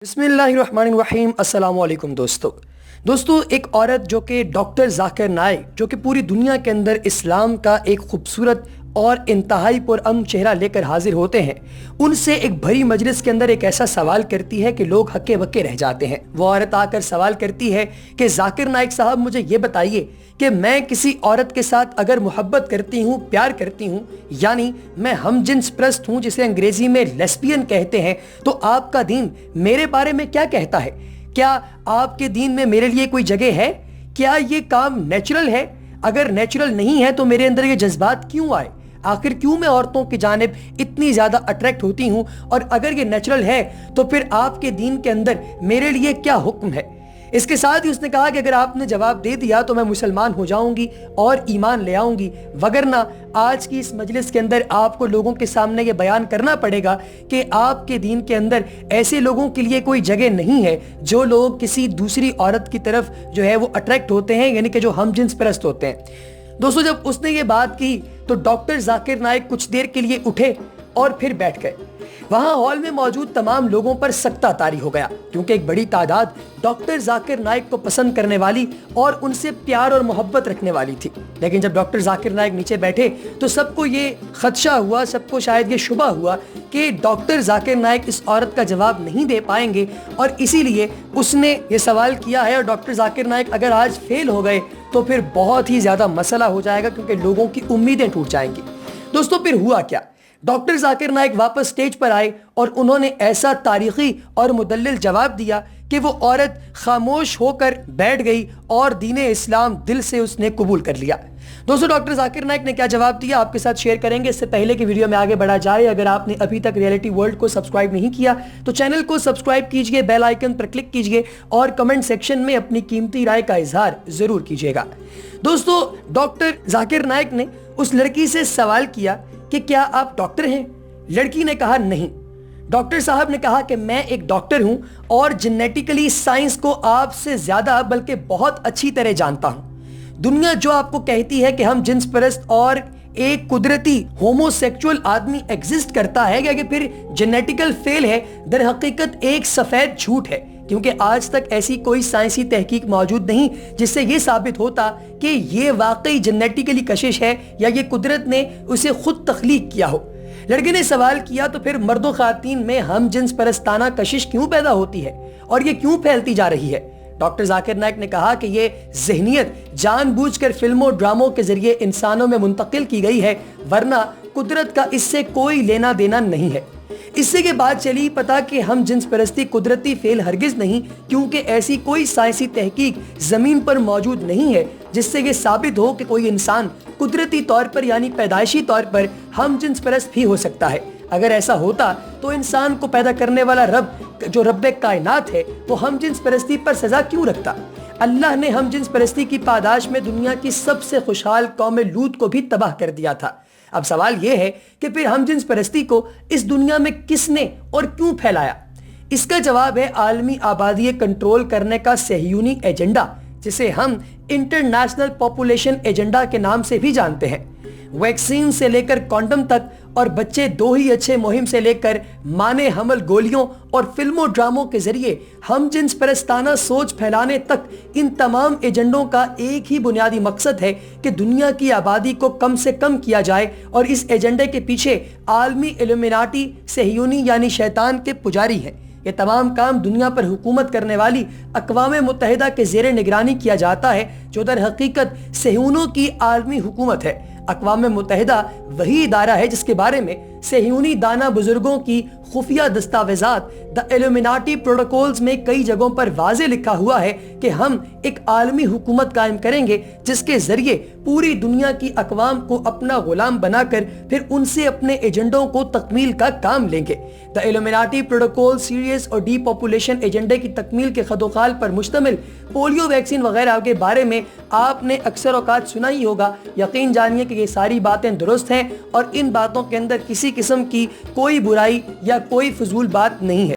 बिस्मिल्लाहिर्रहमानिर्रहीम। अस्सलाम वालेकुम दोस्तों एक औरत जो कि डॉक्टर जाकिर नाइक, जो कि पूरी दुनिया के अंदर इस्लाम का एक खूबसूरत और इंतहाई पुरअमन चेहरा लेकर हाजिर होते हैं, उनसे एक भरी मजलिस के अंदर एक ऐसा सवाल करती है कि लोग हक्के बक्के रह जाते हैं। वो औरत आकर सवाल करती है कि जाकिर नाइक साहब, मुझे ये बताइए कि मैं किसी औरत के साथ अगर मोहब्बत करती हूँ, प्यार करती हूँ, यानी मैं हम जिन्स परस्त हूँ, जिसे अंग्रेजी में लेस्बियन कहते हैं, तो आपका दीन मेरे बारे में क्या कहता है? क्या आपके दीन में मेरे लिए कोई जगह है? क्या ये काम नेचुरल है? अगर नेचुरल नहीं है तो मेरे अंदर ये जज्बात क्यों आए? आखिर क्यों मैं औरतों की जानिब इतनी ज्यादा अट्रैक्ट होती हूँ? और अगर ये नेचुरल है तो फिर आपके दीन के अंदर मेरे लिए क्या हुक्म है? इसके साथ ही उसने कहा कि अगर आपने जवाब दे दिया तो मैं मुसलमान हो जाऊंगी और ईमान ले आऊंगी, वगरना आज की इस मजलिस के अंदर आपको लोगों के सामने ये बयान करना पड़ेगा कि आपके दीन के अंदर ऐसे लोगों के लिए कोई जगह नहीं है जो लोग किसी दूसरी औरत की तरफ जो है वो अट्रैक्ट होते हैं, यानी कि जो हम जिन्स परस्त होते हैं। दोस्तों, जब उसने ये बात की तो डॉक्टर जाकिर नाइक कुछ देर के लिए उठे और फिर बैठ गए। वहां हॉल में मौजूद तमाम लोगों पर सख्ता तारी हो गया, क्योंकि एक बड़ी तादाद डॉक्टर जाकिर नाइक को पसंद करने वाली और उनसे प्यार और मोहब्बत रखने वाली थी। लेकिन जब डॉक्टर जाकिर नाइक नीचे बैठे तो सबको ये खदशा हुआ, सबको शायद ये शुबा हुआ कि डॉक्टर जाकिर नाइक इस औरत का जवाब नहीं दे पाएंगे, और इसीलिए उसने ये सवाल किया है। और डॉक्टर जाकिर नाइक अगर आज फेल हो गए तो फिर बहुत ही ज्यादा मसला हो जाएगा, क्योंकि लोगों की उम्मीदें टूट जाएंगी। दोस्तों, फिर हुआ क्या? डॉक्टर जाकिर नाइक वापस स्टेज पर आए और उन्होंने ऐसा तारीखी और मुदल्लिल जवाब दिया कि वो औरत खामोश होकर बैठ गई और दीन इस्लाम दिल से उसने कबूल कर लिया। दोस्तों, डॉक्टर जाकिर नाइक ने क्या जवाब दिया आपके साथ शेयर करेंगे। इससे पहले कि वीडियो में आगे बढ़ा जाए, अगर आपने अभी तक रियलिटी वर्ल्ड को सब्सक्राइब नहीं किया तो चैनल को सब्सक्राइब कीजिए, बेल आइकन पर क्लिक कीजिए और कमेंट सेक्शन में अपनी कीमती राय का इजहार जरूर कीजिएगा। दोस्तों, डॉक्टर जाकिर नाइक ने उस लड़की से सवाल किया कि क्या आप डॉक्टर हैं? लड़की ने कहा नहीं। डॉक्टर साहब ने कहा कि मैं एक डॉक्टर हूं और जेनेटिकली साइंस को आपसे ज्यादा बल्कि बहुत अच्छी तरह जानता हूं। दुनिया जो आपको कहती है कि हम जिन्स परस्त और एक कुदरती होमोसेक्सुअल आदमी एग्जिस्ट करता है या कि फिर जेनेटिकल फेल है, दर हकीकत एक सफेद झूठ है, क्योंकि आज तक ऐसी कोई साइंसी तहकीक मौजूद नहीं जिससे ये साबित होता कि ये वाकई जेनेटिकली कशिश है या ये कुदरत ने उसे खुद तख्लीक किया हो। लड़के ने सवाल किया तो फिर मर्दों खातीन में हम जिन्स परस्ताना कशिश क्यों पैदा होती है और ये क्यों फैलती जा रही है? डॉक्टर जाकिर नाइक ने कहा कि ये ज़हनियत जानबूझकर फिल्मों ड्रामों के जरिए इंसानों में मुंतकिल की गई है, वरना कुदरत का इससे कोई लेना देना नहीं है। इससे के बाद चली पता कि हम जिन्स परस्ती कुदरती फेल हरगिज नहीं, क्योंकि ऐसी कोई साइंसी तहकीक जमीन पर मौजूद नहीं है जिससे ये साबित हो कि कोई इंसान कुदरती तौर पर यानी पैदाइशी तौर पर हम जिन्स परस्त भी हो सकता है। अगर ऐसा होता तो इंसान को पैदा करने वाला रब, जो रब्बे कायनात है, वो हम जिन्स परस्ती पर सजा क्यों रखता? अल्लाह ने हम जिन्स परस्ती की पादाश में दुनिया की सबसे खुशहाल कौम लूत को भी तबाह कर दिया था। अब सवाल यह है कि फिर हम जिन्स परस्ती को इस दुनिया में किसने और क्यों फैलाया? इसका जवाब है आलमी आबादी कंट्रोल करने का सहयूनी एजेंडा, जिसे हम इंटरनेशनल पॉपुलेशन एजेंडा के नाम से भी जानते हैं। वैक्सीन से लेकर कॉन्डम तक और बच्चे दो ही अच्छे मुहिम से लेकर माने हमल गोलियों और फिल्मों ड्रामों के जरिए हम जिन्स परस्ताना सोच फैलाने तक, इन तमाम एजेंडों का एक ही बुनियादी मकसद है कि दुनिया की आबादी को कम से कम किया जाए। और इस एजेंडे के पीछे आलमी इल्यूमिनाटी सहयूनी यानी शैतान के पुजारी हैं। ये तमाम काम दुनिया पर हुकूमत करने वाली अक़वाम मुत्तहिदा के ज़ेरे निगरानी किया जाता है, जो दर हकीकत सहयूनों की आलमी हुकूमत है। अक़वाम मुत्तहिदा वही इदारा है जिसके बारे में सहयूनी दाना बुजुर्गों की खुफिया दस्तावेजात द इल्यूमिनाटी प्रोटोकॉल्स में कई जगहों पर वाज़े लिखा हुआ है कि हम एक आलमी हुकूमत कायम करेंगे जिसके जरिए पूरी दुनिया की अक़वाम को अपना गुलाम बनाकर फिर उनसे अपने एजेंडों को तकमील का काम लेंगे। द इल्यूमिनाटी प्रोटोकॉल सीरियस और डी पॉपुलेशन एजेंडे की तकमील के खदोखाल पर मुश्तमिल पोलियो वैक्सीन वगैरह के बारे में आपने अक्सर औकात सुना ही होगा। यकीन जानिए कि ये सारी बातें दुरुस्त हैं और इन बातों के अंदर किसी किस्म की कोई बुराई या कोई फजूल बात नहीं है।